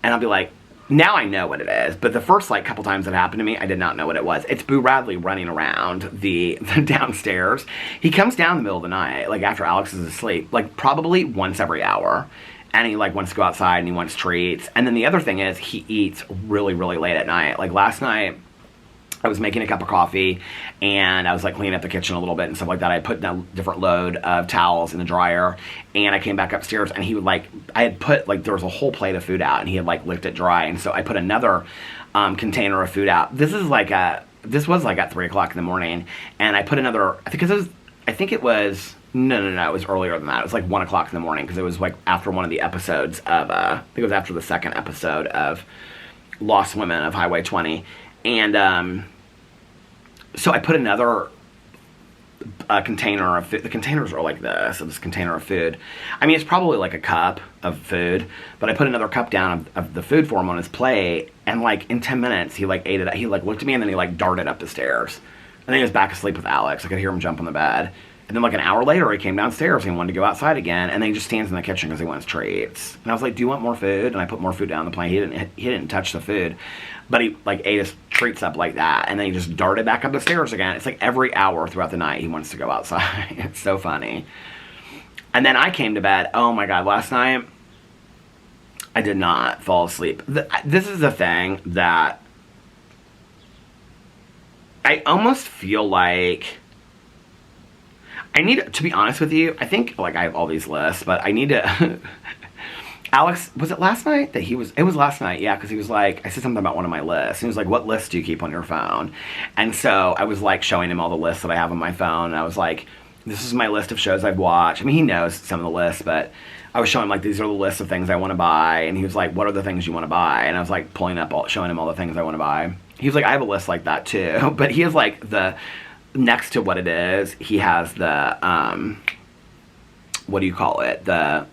and I'll be like, now I know what it is. But the first like couple times it happened to me, I did not know what it was. It's Boo Radley running around the downstairs. He comes down in the middle of the night, like after Alex is asleep, like probably once every hour. And he like wants to go outside and he wants treats. And then the other thing is he eats really, really late at night. Like last night, I was making a cup of coffee and I was like cleaning up the kitchen a little bit and stuff like that. I put down a different load of towels in the dryer, and I came back upstairs and he would like, I had put like, there was a whole plate of food out and he had like licked it dry. And so I put another container of food out. This was like at 3 o'clock in the morning, and I put another, it was earlier than that. It was like 1 o'clock in the morning because it was like after one of the episodes of, I think it was after the 2nd episode of Lost Women of Highway 20. And so I put another container of food. The containers are like this, this container of food. I mean, it's probably like a cup of food, but I put another cup down of the food for him on his plate, and like in 10 minutes, he like ate it. He like looked at me, and then he like darted up the stairs. And then he was back asleep with Alex. I could hear him jump on the bed. And then like an hour later, he came downstairs and he wanted to go outside again. And then he just stands in the kitchen because he wants treats. And I was like, do you want more food? And I put more food down the plate. He didn't touch the food. But he like ate his treats up like that. And then he just darted back up the stairs again. It's like every hour throughout the night he wants to go outside. It's so funny. And then I came to bed. Oh my God, last night I did not fall asleep. This is the thing that I almost feel like I need to be honest with you. I think like I have all these lists, but I need to. Alex, was it last night that it was last night, yeah, because he was like, I said something about one of my lists. He was like, what list do you keep on your phone? And so I was like showing him all the lists that I have on my phone, and I was like, this is my list of shows I've watched. I mean, he knows some of the lists, but I was showing him like, these are the lists of things I want to buy, and he was like, what are the things you want to buy? And I was like showing him all the things I want to buy. He was like, I have a list like that too, but he has like next to what it is, he has the, what do you call it? The,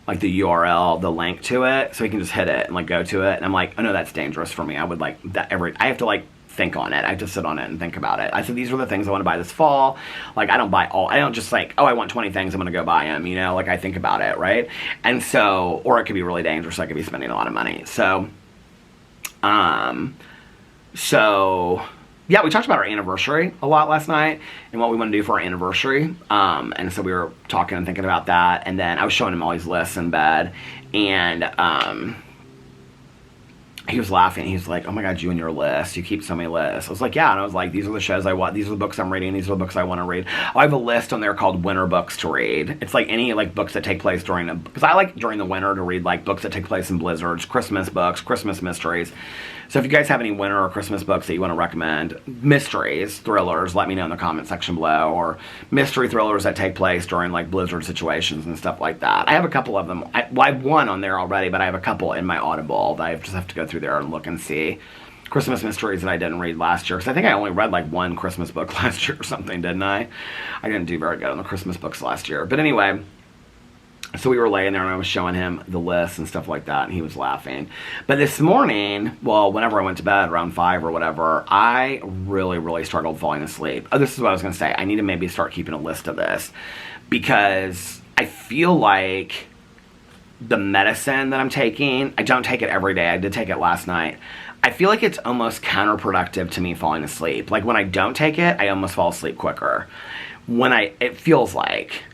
like the URL, the link to it, so he can just hit it and like go to it. And I'm like, oh no, that's dangerous for me. I would like that I have to like think on it. I have to sit on it and think about it. I said, these are the things I want to buy this fall. Like I don't just like, oh, I want 20 things, I'm going to go buy them, you know, like I think about it, right? And so, or it could be really dangerous. I could be spending a lot of money. So, yeah, we talked about our anniversary a lot last night and what we want to do for our anniversary. And so we were talking and thinking about that. And then I was showing him all these lists in bed. And he was laughing. He was like, oh my God, you and your list. You keep so many lists. I was like, yeah. And I was like, these are the shows I want. These are the books I'm reading. These are the books I want to read. I have a list on there called winter books to read. It's like any like books that take place because I like during the winter to read like books that take place in blizzards, Christmas books, Christmas mysteries. So if you guys have any winter or Christmas books that you want to recommend, mysteries, thrillers, let me know in the comment section below, or mystery thrillers that take place during like blizzard situations and stuff like that. I have a couple of them. I have one on there already, but I have a couple in my Audible that I just have to go through there and look and see. Christmas mysteries that I didn't read last year, because I think I only read like one Christmas book last year or something, didn't I? I didn't do very good on the Christmas books last year. But anyway, So we were laying there and I was showing him the list and stuff like that, and he was laughing. But this morning, well, whenever I went to bed around 5 or whatever, I really, really struggled falling asleep. Oh, this is what I was going to say. I need to maybe start keeping a list of this, because I feel like the medicine that I'm taking, I don't take it every day. I did take it last night. I feel like it's almost counterproductive to me falling asleep. Like when I don't take it, I almost fall asleep quicker. It feels like...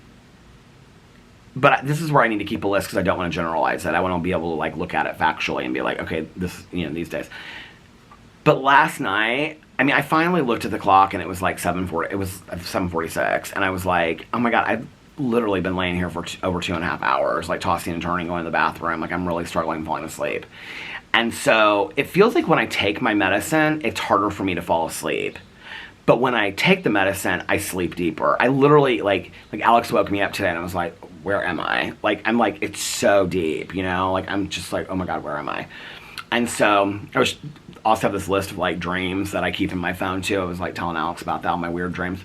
But this is where I need to keep a list, because I don't want to generalize it. I want to be able to like look at it factually and be like, okay, this, these days. But last night, I mean, I finally looked at the clock and it was like 7:40. It was 7:46, and I was like, oh my god, I've literally been laying here for over 2.5 hours, like tossing and turning, going to the bathroom. Like I'm really struggling falling asleep. And so it feels like when I take my medicine, it's harder for me to fall asleep. But when I take the medicine, I sleep deeper. I literally, like Alex woke me up today and I was like, where am I? Like, I'm like, it's so deep, Like, I'm just like, oh my god, where am I? And so, I also have this list of, like, dreams that I keep in my phone, too. I was, like, telling Alex about that, all my weird dreams.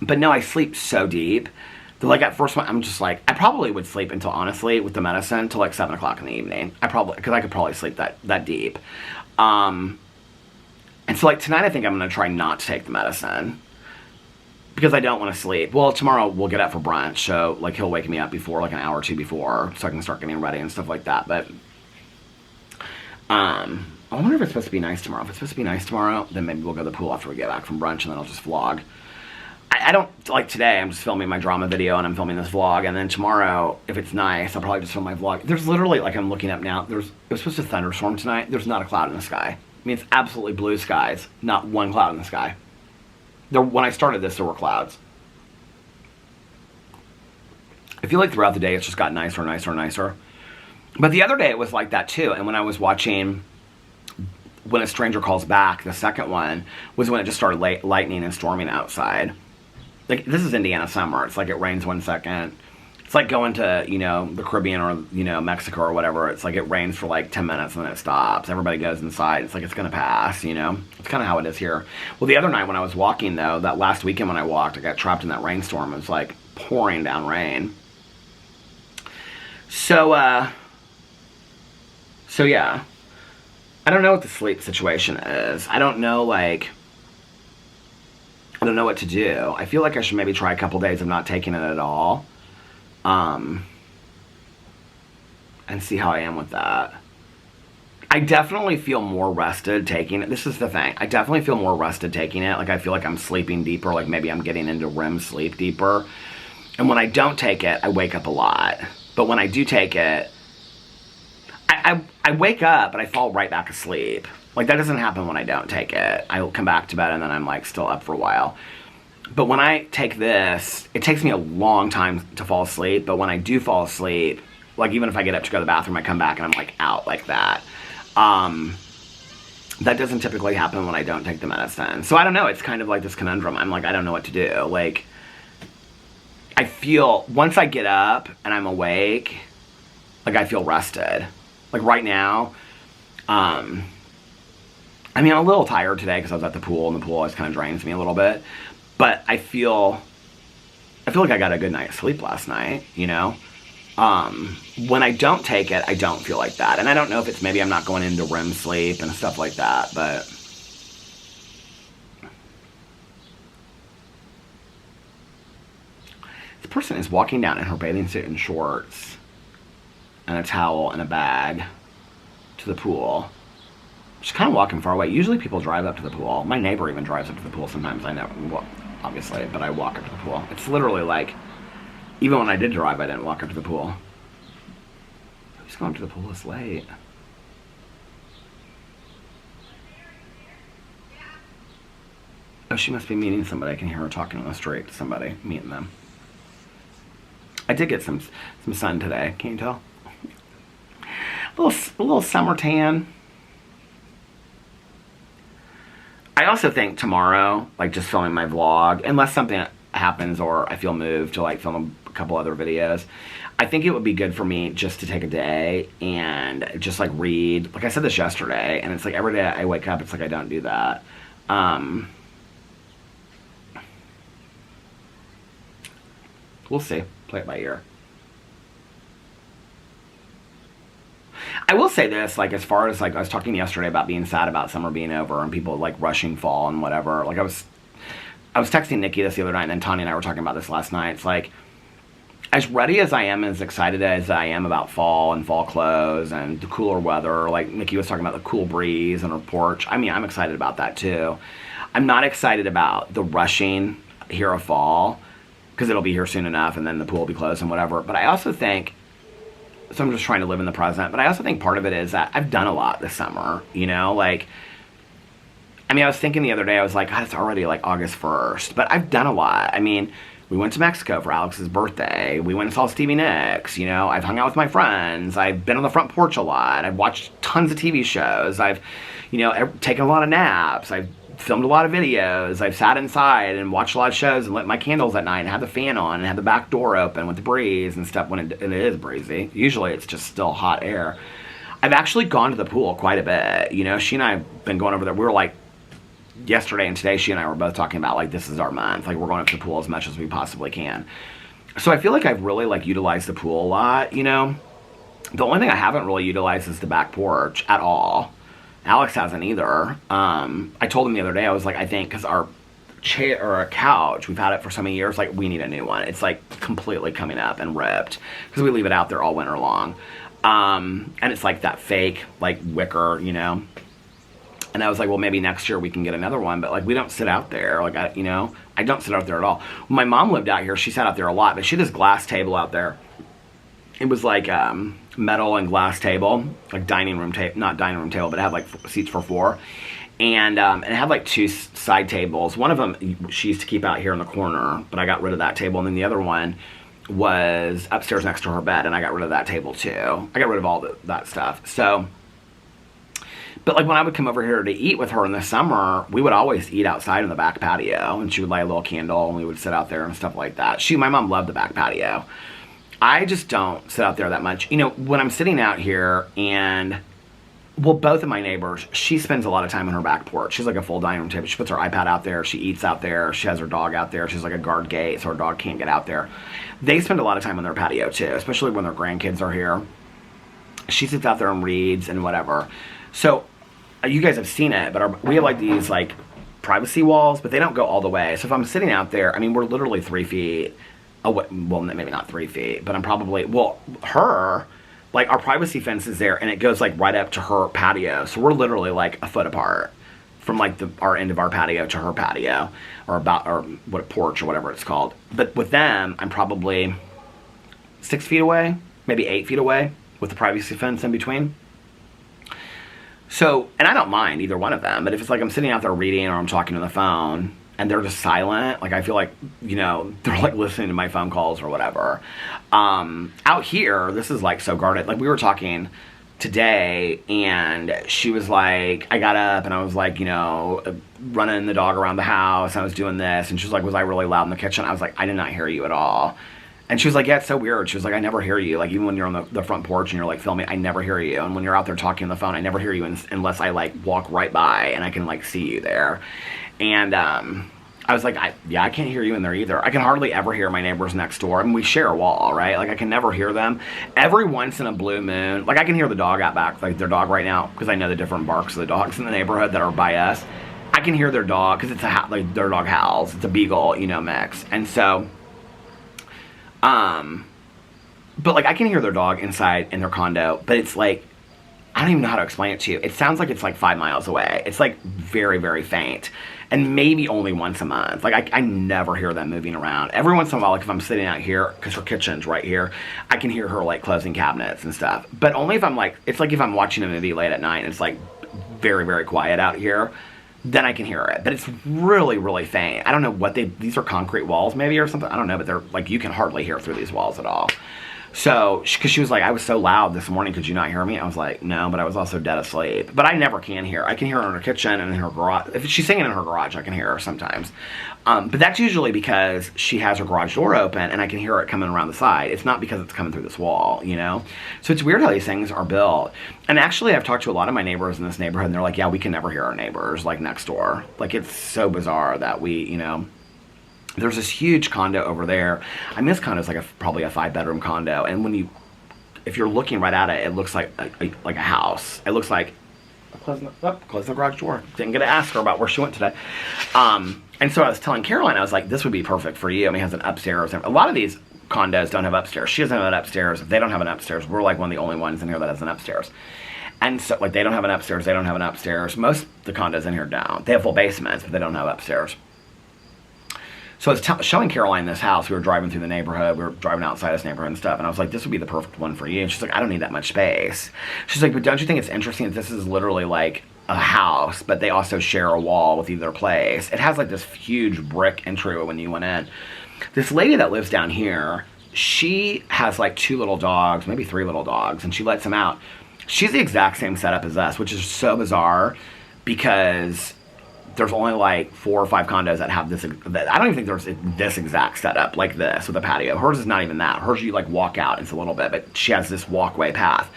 But no, I sleep so deep that, like, at first, I'm just like, I probably would sleep until, honestly, with the medicine, till, like, 7 o'clock in the evening. Because I could probably sleep that deep. And so, like, tonight I think I'm going to try not to take the medicine, because I don't want to sleep. Well, tomorrow we'll get up for brunch, so, like, he'll wake me up before, like, an hour or two before, so I can start getting ready and stuff like that. But, I wonder if it's supposed to be nice tomorrow. If it's supposed to be nice tomorrow, then maybe we'll go to the pool after we get back from brunch, and then I'll just vlog. I don't, like, today, I'm just filming my drama video, and I'm filming this vlog, and then tomorrow, if it's nice, I'll probably just film my vlog. There's literally, like, I'm looking up now, it was supposed to thunderstorm tonight. There's not a cloud in the sky. I mean, it's absolutely blue skies, not one cloud in the sky. When I started this, there were clouds. I feel like throughout the day, it's just got nicer and nicer and nicer. But the other day, it was like that, too. And when I was watching When a Stranger Calls Back, the second one, was when it just started lightning and storming outside. Like, this is Indiana summer. It's like it rains 1 second. It's like going to, the Caribbean or, Mexico or whatever. It's like it rains for like 10 minutes and then it stops. Everybody goes inside. It's like it's going to pass, It's kind of how it is here. Well, the other night when I was walking, though, that last weekend when I walked, I got trapped in that rainstorm. It was like pouring down rain. So yeah. I don't know what the sleep situation is. I don't know, like... I don't know what to do. I feel like I should maybe try a couple days of not taking it at all. And see how I am with that. I definitely feel more rested taking it. This is the thing. I definitely feel more rested taking it. Like, I feel like I'm sleeping deeper. Like, maybe I'm getting into REM sleep deeper. And when I don't take it, I wake up a lot. But when I do take it, I wake up, but I fall right back asleep. Like, that doesn't happen when I don't take it. I'll come back to bed, and then I'm, like, still up for a while. But when I take this, it takes me a long time to fall asleep. But when I do fall asleep, like, even if I get up to go to the bathroom, I come back and I'm, like, out like that. That doesn't typically happen when I don't take the medicine. So I don't know. It's kind of like this conundrum. I'm like, I don't know what to do. Like, I feel, once I get up and I'm awake, like, I feel rested. Like, right now, I mean, I'm a little tired today because I was at the pool, and the pool always kind of drains me a little bit. But I feel like I got a good night's sleep last night, When I don't take it, I don't feel like that. And I don't know if it's maybe I'm not going into REM sleep and stuff like that, but... This person is walking down in her bathing suit and shorts and a towel and a bag to the pool. She's kind of walking far away. Usually people drive up to the pool. My neighbor even drives up to the pool sometimes. I know, well, obviously, but I walk up to the pool. It's literally like, even when I did drive, I didn't walk up to the pool. Who's going to the pool this late? Oh, she must be meeting somebody. I can hear her talking on the street to somebody, meeting them. I did get some sun today. Can you tell? A little summer tan. I also think tomorrow, like, just filming my vlog, unless something happens or I feel moved to, like, film a couple other videos, I think it would be good for me just to take a day and just, like, read. Like, I said this yesterday, and it's like every day I wake up, it's like I don't do that. We'll see. Play it by ear. will say this, like, as far as, like, I was talking yesterday about being sad about summer being over and people, like, rushing fall and whatever. Like, I was texting Nikki this the other night, and then Tanya and I were talking about this last night. It's like, as ready as I am, as excited as I am about fall and fall clothes and the cooler weather, like Nikki was talking about the cool breeze on her porch. I mean, I'm excited about that too. I'm not excited about the rushing here of fall, because it'll be here soon enough, and then the pool will be closed and whatever. But I also think, so I'm just trying to live in the present, but I also think part of it is that I've done a lot this summer, you know, like, I mean, I was thinking the other day, I was like, God, it's already like August 1st, but I've done a lot. I mean, we went to Mexico for Alex's birthday. We went and saw Stevie Nicks. You know, I've hung out with my friends. I've been on the front porch a lot. I've watched tons of TV shows. I've, you know, taken a lot of naps. I've filmed a lot of videos. I've sat inside and watched a lot of shows and lit my candles at night and had the fan on and had the back door open with the breeze and stuff when it is breezy. Usually it's just still hot air. I've actually gone to the pool quite a bit. You know, she and I have been going over there. We were like, yesterday and today, she and I were both talking about, like, this is our month. Like, we're going up to the pool as much as we possibly can. So I feel like I've really, like, utilized the pool a lot, you know? The only thing I haven't really utilized is the back porch at all. Alex hasn't either. I told him the other day, I was like, I think, because our chair or our couch, we've had it for so many years, like, we need a new one. It's, like, completely coming up and ripped, because we leave it out there all winter long. And it's, like, that fake, like, wicker, you know? And I was like, well, maybe next year we can get another one. But, like, we don't sit out there. Like, I don't sit out there at all. When my mom lived out here, she sat out there a lot. But she had this glass table out there. It was, like, metal and glass table. Like, dining room table. Not dining room table, but it had, like, seats for 4. And it had, like, 2 side tables. One of them she used to keep out here in the corner. But I got rid of that table. And then the other one was upstairs next to her bed. And I got rid of that table, too. I got rid of all that stuff. So... But, like, when I would come over here to eat with her in the summer, we would always eat outside in the back patio. And she would light a little candle, and we would sit out there and stuff like that. My mom loved the back patio. I just don't sit out there that much. You know, when I'm sitting out here and, well, both of my neighbors, she spends a lot of time on her back porch. She's like a full dining room table. She puts her iPad out there. She eats out there. She has her dog out there. She's like a guard gate, so her dog can't get out there. They spend a lot of time on their patio, too, especially when their grandkids are here. She sits out there and reads and whatever. So... you guys have seen it, but we have, like, these, like, privacy walls, but they don't go all the way. So if I'm sitting out there, I mean, we're literally 3 feet away. Well, maybe not 3 feet, but I'm probably, well, like, our privacy fence is there, and it goes, like, right up to her patio. So we're literally, like, a foot apart from, like, our end of our patio to her patio, or what, porch, or whatever it's called. But with them, I'm probably 6 feet away, maybe 8 feet away, with the privacy fence in between. So, and I don't mind either one of them, but if it's like I'm sitting out there reading or I'm talking on the phone and they're just silent, like I feel like, you know, they're like listening to my phone calls or whatever. Out here, this is like so guarded. Like we were talking today and she was like, I got up and I was like, you know, running the dog around the house and I was doing this. And she was like, was I really loud in the kitchen? I was like, I did not hear you at all. And she was like, yeah, it's so weird. She was like, I never hear you. Like, even when you're on the front porch and you're, like, filming, I never hear you. And when you're out there talking on the phone, I never hear you unless I, like, walk right by and I can, like, see you there. And I was like, I can't hear you in there either. I can hardly ever hear my neighbors next door. I mean, we share a wall, right? Like, I can never hear them. Every once in a blue moon, like, I can hear the dog out back, like, their dog right now, because I know the different barks of the dogs in the neighborhood that are by us. I can hear their dog, because it's like, their dog howls. It's a beagle, you know, mix. And so... but, like, I can hear their dog inside in their condo, but it's, like, I don't even know how to explain it to you. It sounds like it's, like, 5 miles away. It's, like, very, very faint. And maybe only once a month. Like, I never hear them moving around. Every once in a while, like, if I'm sitting out here, because her kitchen's right here, I can hear her, like, closing cabinets and stuff. But only if I'm, like, it's like if I'm watching a movie late at night and it's, like, very, very quiet out here, then I can hear it. But it's really, really faint. I don't know what these are concrete walls maybe or something. I don't know, but they're, like, you can hardly hear through these walls at all. So, because she was like, I was so loud this morning, could you not hear me? I was like, no, but I was also dead asleep. But I never can hear. I can hear her in her kitchen and in her garage. If she's singing in her garage, I can hear her sometimes. But that's usually because she has her garage door open and I can hear it coming around the side. It's not because it's coming through this wall, you know? So it's weird how these things are built. And actually, I've talked to a lot of my neighbors in this neighborhood and they're like, yeah, we can never hear our neighbors, like, next door. Like, it's so bizarre that we, you know... There's this huge condo over there. I mean, this condo is like probably a 5-bedroom condo. And when you if you're looking right at it, it looks like a house. It looks like, close the garage door. Didn't get to ask her about where she went today. And so I was telling Caroline, I was like, this would be perfect for you. I mean, it has an upstairs. A lot of these condos don't have upstairs. She doesn't have an upstairs. If they don't have an upstairs, we're like one of the only ones in here that has an upstairs. And so, like, they don't have an upstairs. They don't have an upstairs. Most of the condos in here don't. They have full basements, but they don't have upstairs. So I was showing Caroline this house. We were driving through the neighborhood. We were driving outside this neighborhood and stuff. And I was like, this would be the perfect one for you. And she's like, I don't need that much space. She's like, but don't you think it's interesting that this is literally like a house, but they also share a wall with either place? It has like this huge brick entryway when you went in. This lady that lives down here, she has like 2 little dogs, maybe 3 little dogs, and she lets them out. She's the exact same setup as us, which is so bizarre because there's only like 4 or 5 condos that have this. I don't even think there's this exact setup like this with a patio. Hers is not even that. Hers, you like walk out, it's a little bit, but she has this walkway path.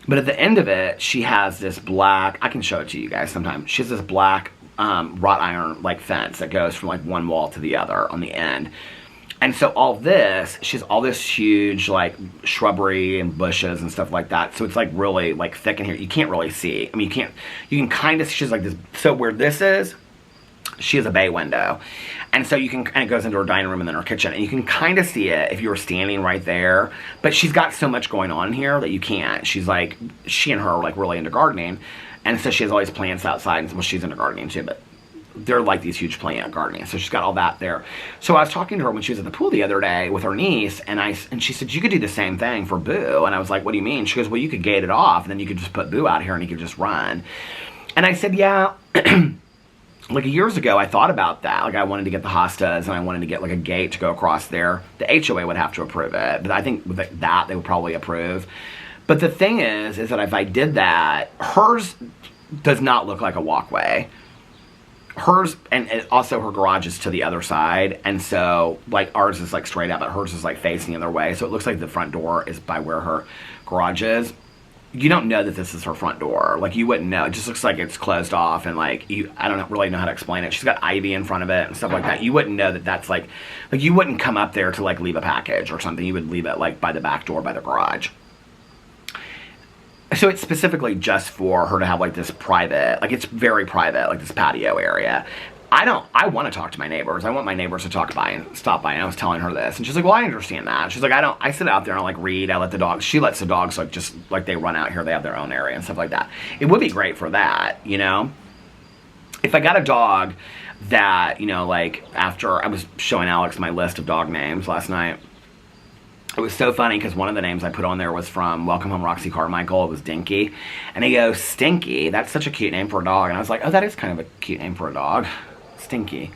But at the end of it, she has this black, I can show it to you guys sometime. She has this black wrought iron like fence that goes from like one wall to the other on the end. And so all this, she has all this huge like shrubbery and bushes and stuff like that. So it's like really like thick in here. You can't really see. I mean, you can kind of, she's like this. So where this is, she has a bay window. And so you can, and it goes into her dining room and then her kitchen. And you can kind of see it if you were standing right there. But she's got so much going on here that you can't. She's like, she and her are like really into gardening. And so she has all these plants outside. Well, she's into gardening too, but they're like these huge plant gardening. So she's got all that there. So I was talking to her when she was at the pool the other day with her niece, and she said, you could do the same thing for Boo. And I was like, what do you mean? She goes, well, you could gate it off, and then you could just put Boo out here and he could just run. And I said, yeah. Like years ago, I thought about that. Like I wanted to get the hostas, and I wanted to get like a gate to go across there. The HOA would have to approve it, but I think with that, they would probably approve. But the thing is that if I did that, hers does not look like a walkway. Hers, and also her garage is to the other side, and so like ours is like straight up, but hers is like facing the other way, so it looks like the front door is by where her garage is. You don't know that this is her front door. Like you wouldn't know. It just looks like it's closed off, and like I don't really know how to explain it. She's got ivy in front of it and stuff like that. You wouldn't know that that's like you wouldn't come up there to like leave a package or something. You would leave it like by the back door by the garage. So it's specifically just for her to have like this private, like it's very private, like this patio area. I want to talk to my neighbors. I want my neighbors to stop by, and I was telling her this. And she's like, well, I understand that. She's like, I sit out there and I like read, I let the dogs, she lets the dogs like just like they run out here, they have their own area and stuff like that. It would be great for that, you know? If I got a dog that, you know, like after, I was showing Alex my list of dog names last night. It was so funny because one of the names I put on there was from Welcome Home Roxy Carmichael. It was Dinky. And he goes, Stinky, that's such a cute name for a dog. And I was like, oh, that is kind of a cute name for a dog. Stinky.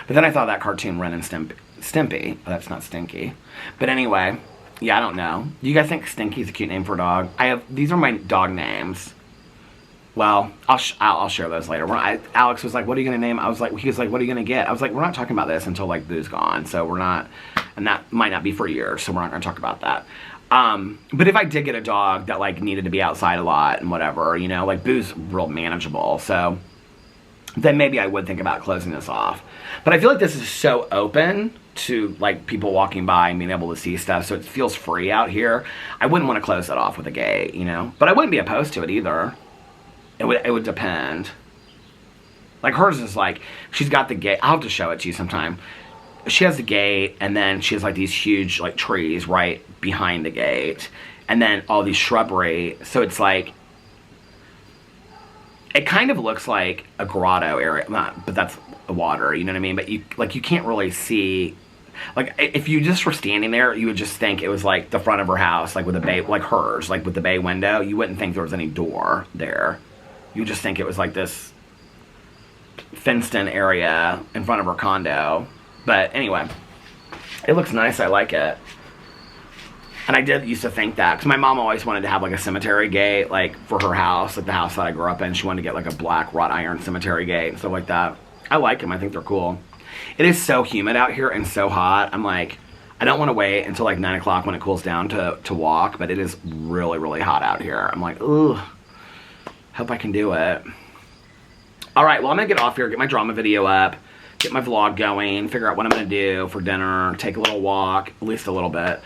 But then I thought that cartoon Ren and Stimpy. Oh, that's not Stinky. But anyway, yeah, I don't know. Do you guys think Stinky's a cute name for a dog? These are my dog names. Well, I'll share those later. Alex was like, what are you going to name? He was like, what are you going to get? I was like, we're not talking about this until like Boo's gone. So we're not, and that might not be for years. So we're not going to talk about that. But if I did get a dog that like needed to be outside a lot and whatever, you know, like Boo's real manageable. So then maybe I would think about closing this off. But I feel like this is so open to like people walking by and being able to see stuff. So it feels free out here. I wouldn't want to close that off with a gate, you know, but I wouldn't be opposed to it either. It would depend. Like hers is like, she's got the gate. I'll have to show it to you sometime. She has the gate, and then she has like these huge like trees right behind the gate, and then all these shrubbery. So it's like, it kind of looks like a grotto area, but that's water, you know what I mean? But you can't really see. Like if you just were standing there, you would just think it was like the front of her house, like with a bay, like hers, like with the bay window. You wouldn't think there was any door there. You just think it was like this fenced-in area in front of her condo. But anyway, it looks nice. I like it. And I used to think that, because my mom always wanted to have like a cemetery gate, like for her house, like the house that I grew up in. She wanted to get like a black wrought iron cemetery gate and stuff like that. I like them. I think they're cool. It is so humid out here and so hot. I'm like, I don't want to wait until like 9 o'clock when it cools down to walk, but it is really, really hot out here. I'm like, ugh. Hope I can do it. All right, well, I'm going to get off here, get my drama video up, get my vlog going, figure out what I'm going to do for dinner, take a little walk, at least a little bit.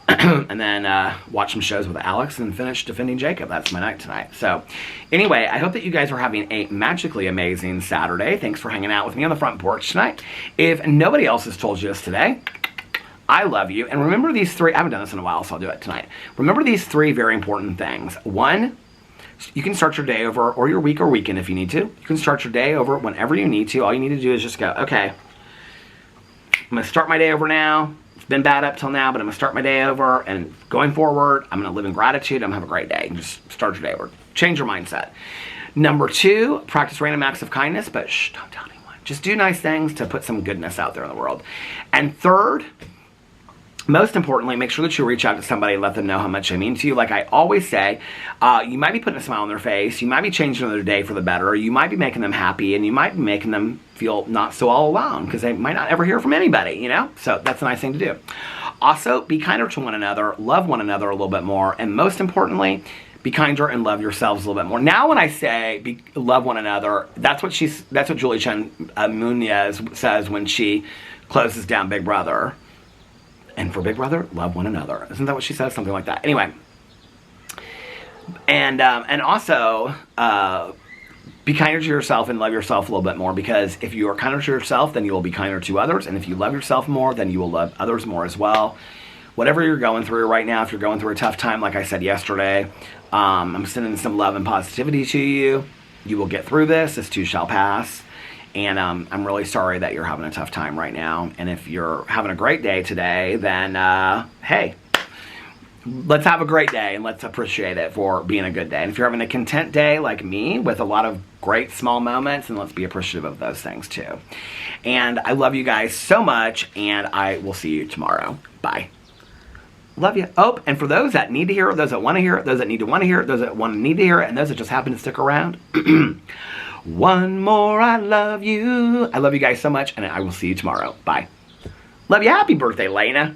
and then watch some shows with Alex and finish defending Jacob. That's my night tonight. So anyway, I hope that you guys are having a magically amazing Saturday. Thanks for hanging out with me on the front porch tonight. If nobody else has told you this today, I love you. And remember these three. I haven't done this in a while, so I'll do it tonight. Remember these three very important things. One, you can start your day over, or your week or weekend if you need to. You can start your day over whenever you need to. All you need to do is just go, okay, I'm going to start my day over now. It's been bad up till now, but I'm going to start my day over, and going forward, I'm going to live in gratitude. I'm going to have a great day. And just start your day over. Change your mindset. Number two, practice random acts of kindness, but shh, don't tell anyone. Just do nice things to put some goodness out there in the world. And third, most importantly, make sure that you reach out to somebody and let them know how much I mean to you. Like I always say, you might be putting a smile on their face. You might be changing their day for the better. You might be making them happy, and you might be making them feel not so all alone, because they might not ever hear from anybody, you know? So that's a nice thing to do. Also, be kinder to one another. Love one another a little bit more. And most importantly, be kinder and love yourselves a little bit more. Now when I say love one another, that's what Julie Chen Munoz says when she closes down Big Brother. And for Big Brother, love one another. Isn't that what she says? Something like that. Anyway. And also, be kinder to yourself and love yourself a little bit more, because if you are kinder to yourself, then you will be kinder to others. And if you love yourself more, then you will love others more as well. Whatever you're going through right now, if you're going through a tough time, like I said yesterday, I'm sending some love and positivity to you. You will get through this. This too shall pass. And I'm really sorry that you're having a tough time right now. And if you're having a great day today, then, hey, let's have a great day and let's appreciate it for being a good day. And if you're having a content day like me with a lot of great small moments, then let's be appreciative of those things too. And I love you guys so much, and I will see you tomorrow. Bye. Love you. Oh, and for those that need to hear it, those that want to hear it, those that need to want to hear it, those that want to need to hear it, and those that just happen to stick around, one more, I love you. I love you guys so much, and I will see you tomorrow. Bye. Love you. Happy birthday, Lena.